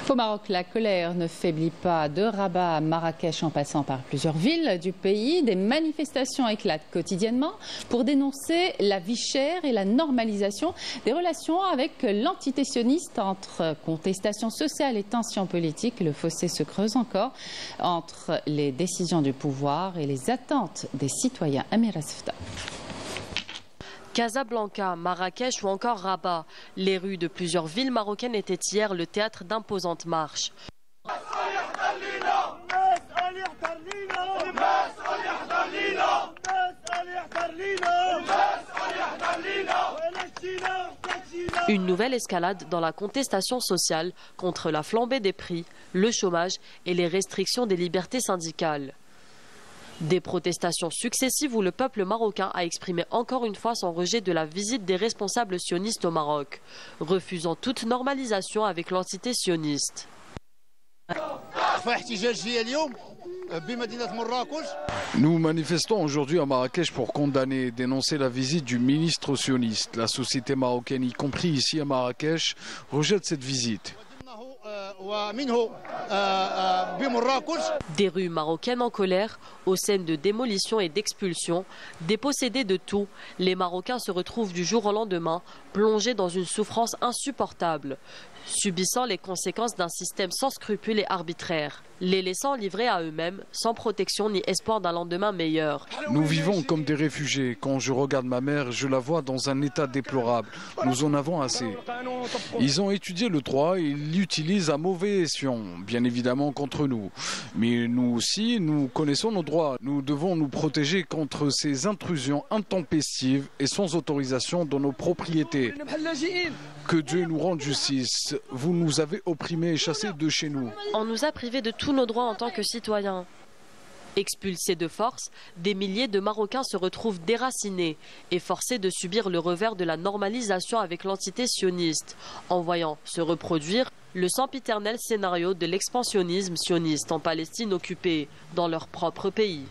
Au Maroc, la colère ne faiblit pas. De Rabat à Marrakech en passant par plusieurs villes du pays, des manifestations éclatent quotidiennement pour dénoncer la vie chère et la normalisation des relations avec l'entité sioniste. Entre contestation sociale et tensions politiques, le fossé se creuse encore entre les décisions du pouvoir et les attentes des citoyens. Amira Sefta. Casablanca, Marrakech ou encore Rabat. Les rues de plusieurs villes marocaines étaient hier le théâtre d'imposantes marches. Une nouvelle escalade dans la contestation sociale contre la flambée des prix, le chômage et les restrictions des libertés syndicales. Des protestations successives où le peuple marocain a exprimé encore une fois son rejet de la visite des responsables sionistes au Maroc, refusant toute normalisation avec l'entité sioniste. Nous manifestons aujourd'hui à Marrakech pour condamner et dénoncer la visite du ministre sioniste. La société marocaine, y compris ici à Marrakech, rejette cette visite. Des rues marocaines en colère, aux scènes de démolition et d'expulsion, dépossédés de tout, les Marocains se retrouvent du jour au lendemain plongés dans une souffrance insupportable, subissant les conséquences d'un système sans scrupules et arbitraire, les laissant livrés à eux-mêmes, sans protection ni espoir d'un lendemain meilleur. Nous vivons comme des réfugiés. Quand je regarde ma mère, je la vois dans un état déplorable. Nous en avons assez. Ils ont étudié le droit et ils l'utilisent à mauvais escient, bien évidemment contre nous. Mais nous aussi, nous connaissons nos droits. Nous devons nous protéger contre ces intrusions intempestives et sans autorisation dans nos propriétés. Que Dieu nous rende justice. Vous nous avez opprimés et chassés de chez nous. On nous a privés de tous nos droits en tant que citoyens. Expulsés de force, des milliers de Marocains se retrouvent déracinés et forcés de subir le revers de la normalisation avec l'entité sioniste, en voyant se reproduire le sempiternel scénario de l'expansionnisme sioniste en Palestine occupée, dans leur propre pays.